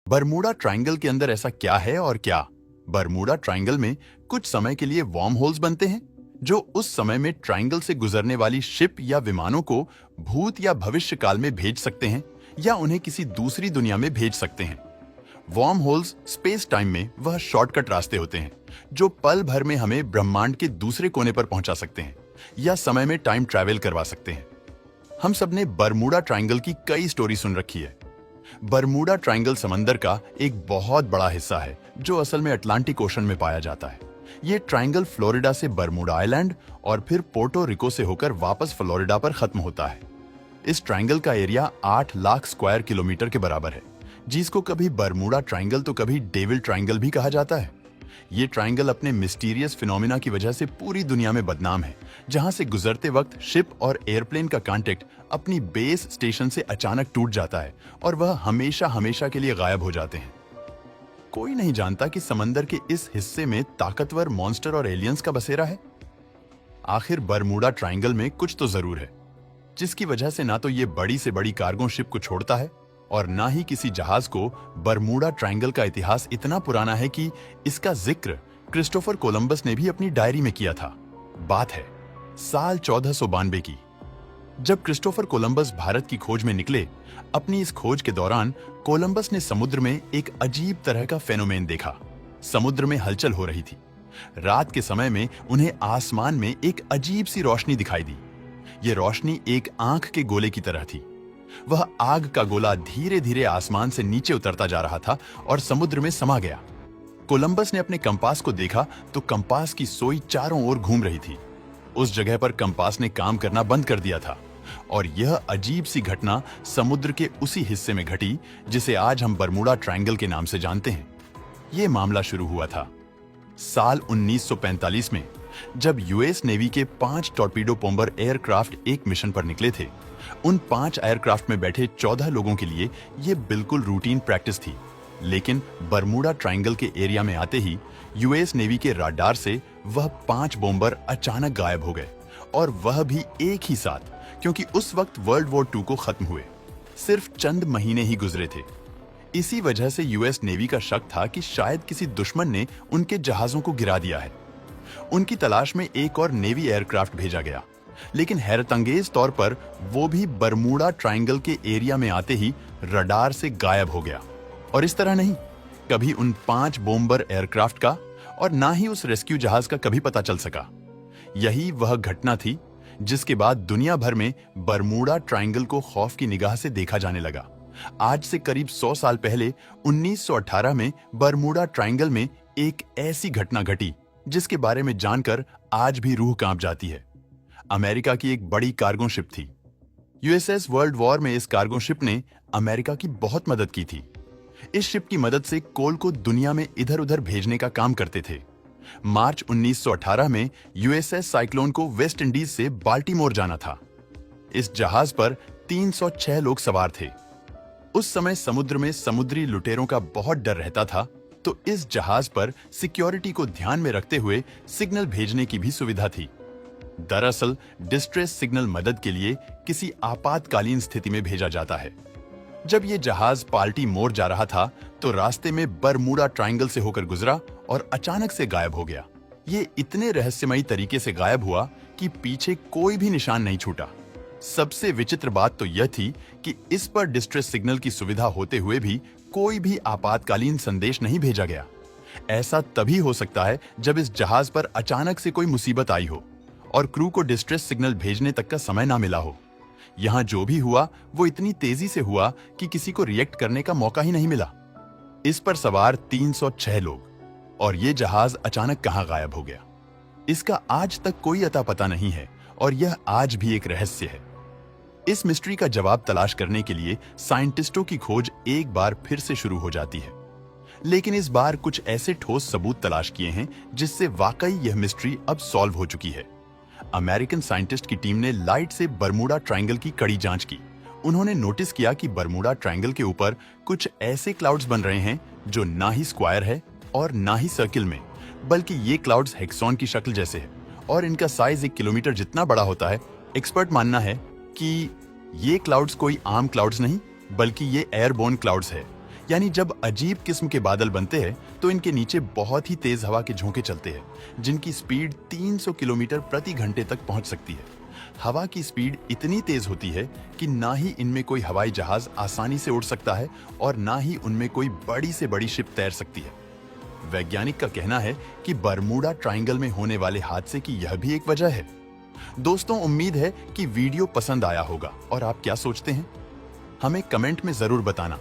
Bermuda triangle के अंदर ऐसा क्या है और क्या? बरमूडा ट्रायंगल में कुछ समय के लिए वार्म होल्स बनते हैं जो उस समय में ट्रायंगल से गुजरने वाली शिप या विमानों को भूत या भविष्य काल में भेज सकते हैं या उन्हें किसी दूसरी दुनिया में भेज सकते हैं। वार्म होल्स स्पेस टाइम में वह शॉर्टकट रास्ते होते हैं जो पल भर में हमें ब्रह्मांड के दूसरे कोने पर पहुंचा सकते हैं या समय में टाइम ट्रैवल करवा सकते हैं। हम सबने बरमूडा ट्रायंगल की कई स्टोरी सुन रखी है। बरमूडा ट्रायंगल समंदर का एक बहुत बड़ा हिस्सा है जो असल में अटलांटिक ओशन में पाया जाता है। ये ट्रायंगल फ्लोरिडा से बरमूडा आइलैंड और फिर पोर्टो रिको से होकर वापस फ्लोरिडा पर खत्म होता है। इस ट्रायंगल का एरिया 8 लाख स्क्वायर किलोमीटर के बराबर है, जिसको कभी बरमूडा ट्रायंगल तो कभी डेविल ट्रायंगल भी कहा जाता है। ये ट्रायंगल अपने मिस्टीरियस फिनोमिना की वजह से पूरी दुनिया में बदनाम है, जहां से गुजरते वक्त शिप और एयरप्लेन का कांटेक्ट अपनी बेस स्टेशन से अचानक टूट जाता है और वह हमेशा हमेशा के लिए गायब हो जाते हैं। कोई नहीं जानता कि समंदर के इस हिस्से में ताकतवर मॉन्स्टर और एलियंस का बसेरा है। आखिर बरमूडा ट्रायंगल में कुछ तो जरूर है, जिसकी वजह से ना तो ये बड़ी से बड़ी कार्गो शिप को छोड़ता है और ना ही किसी जहाज को। बरमूडा ट्रायंगल का इतिहास इतना पुराना है कि इसका जिक्र क्रिस्टोफर कोलंबस ने भी अपनी डायरी में किया था। बात है साल 1492 की, जब क्रिस्टोफर कोलंबस भारत की खोज में निकले। अपनी इस खोज के दौरान कोलंबस ने समुद्र में एक अजीब तरह का फेनोमेन देखा। समुद्र में हलचल हो रही थी। रात के समय में उन्हें आसमान में एक अजीब सी रोशनी दिखाई दी। ये रोशनी एक आंख के गोले की तरह थी। वह आग का गोला धीरे धीरे आसमान से नीचे उतरता जा रहा था और समुद्र में समा गया। कोलंबस ने अपने कंपास को देखा तो कंपास की सोई चारों ओर घूम रही थी। उस जगह पर कंपास ने काम करना बंद कर दिया था और यह अजीब सी घटना समुद्र के उसी हिस्से में घटी जिसे आज हम बरमूडा ट्रायंगल के नाम से जानते हैं। यह मामला शुरू हुआ था साल 1945 में, जब यूएस नेवी के 5 टॉर्पीडो बॉम्बर एयरक्राफ्ट एक मिशन पर निकले थे। उन 5 एयरक्राफ्ट में बैठे 14 लोगों के लिए यह बिल्कुल रूटीन प्रैक्टिस थी। लेकिन बरमूडा ट्रायंगल के एरिया में आते ही यूएस नेवी के राडार से वह 5 बॉम्बर अचानक गायब हो गए, और वह भी एक ही साथ, क्योंकि उस वक्त वर्ल्ड वॉर 2 को खत्म हुए सिर्फ चंद महीने ही गुजरे थे। इसी वजह से यूएस नेवी का शक था कि शायद किसी दुश्मन ने उनके जहाजों को गिरा दिया है। उनकी तलाश में एक और नेवी एयरक्राफ्ट भेजा गया, लेकिन हैरतअंगेज तौर पर वो भी बरमूडा ट्रायंगल के एरिया में आते ही रडार से गायब हो गया। और इस तरह नहीं, कभी उन 5 बॉम्बर एयरक्राफ्ट का और ना ही उस रेस्क्यू जहाज का कभी पता चल सका। यही वह घटना थी जिसके बाद दुनिया भर में बरमूडा ट्रायंगल को खौफ की निगाह से देखा जाने लगा। आज से करीब 100 साल पहले 1918 में बरमूडा ट्रायंगल में एक ऐसी घटना घटी जिसके बारे में जानकर आज भी रूह कांप जाती है। अमेरिका की एक बड़ी कार्गो शिप थी। यूएसएस वर्ल्ड वॉर में इस कार्गो शिप ने अमेरिका की बहुत मदद की थी। इस शिप की मदद से कोल को दुनिया में इधर उधर भेजने का काम करते थे। मार्च 1918 में यूएसएस साइक्लोन को वेस्ट इंडीज से बाल्टीमोर जाना था। इस जहाज पर 306 लोग सवार थे। उस समय समुद्र में समुद्री लुटेरों का बहुत डर रहता था, तो इस जहाज पर सिक्योरिटी को ध्यान में रखते हुए सिग्नल भेजने की भी सुविधा थी। दरअसल डिस्ट्रेस सिग्नल मदद के लिए किसी आपातकालीन स्थिति में भेजा जाता है। जब ये जहाज बाल्टीमोर जा रहा था तो रास्ते में बरमूडा ट्रायंगल से होकर गुजरा और अचानक से गायब हो गया। ये इतने रहस्यमयी तरीके से गायब हुआ कि पीछे कोई भी निशान नहीं छूटा। सबसे विचित्र बात तो यह थी कि इस पर डिस्ट्रेस सिग्नल की सुविधा होते हुए भी कोई भी आपातकालीन संदेश नहीं भेजा गया। ऐसा तभी हो सकता है जब इस जहाज पर अचानक से कोई मुसीबत आई हो और क्रू को डिस्ट्रेस सिग्नल भेजने तक का समय ना मिला हो। यहां जो भी हुआ वो इतनी तेजी से हुआ कि किसी को रिएक्ट करने का मौका ही नहीं मिला। इस पर सवार 306 लोग, और ये जहाज अचानक कहां गायब हो गया, इसका आज तक कोई अता पता नहीं है और यह आज भी एक रहस्य है। इस मिस्ट्री का जवाब तलाश करने के लिए साइंटिस्टों की खोज एक बार फिर से शुरू हो जाती है, लेकिन इस बार कुछ ऐसे ठोस सबूत तलाश किए हैं जिससे वाकई यह मिस्ट्री अब सॉल्व हो चुकी है। अमेरिकन साइंटिस्ट की टीम ने लाइट से बरमूडा ट्रायंगल की कड़ी जांच की। उन्होंने नोटिस किया कि बरमूडा ट्रायंगल के ऊपर कुछ ऐसे क्लाउड्स बन रहे हैं जो ना ही स्क्वायर है और ना ही सर्किल में, बल्कि ये क्लाउड्स हेक्सॉन की शक्ल जैसे है और इनका साइज 1 किलोमीटर जितना बड़ा होता है। एक्सपर्ट मानना है कि ये क्लाउड्स कोई आम क्लाउड्स नहीं, बल्कि ये एयरबोर्न क्लाउड्स है। यानी जब अजीब किस्म के बादल बनते हैं तो इनके नीचे बहुत ही तेज हवा के झोंके चलते हैं जिनकी स्पीड 300 किलोमीटर प्रति घंटे तक पहुंच सकती है। हवा की स्पीड इतनी तेज होती है कि ना ही इनमें कोई हवाई जहाज आसानी से उड़ सकता है और ना ही उनमें कोई बड़ी से बड़ी शिप तैर सकती है। वैज्ञानिक का कहना है कि बरमूडा ट्रायंगल में होने वाले हादसे की यह भी एक वजह है। दोस्तों, उम्मीद है कि वीडियो पसंद आया होगा और आप क्या सोचते हैं हमें कमेंट में जरूर बताना।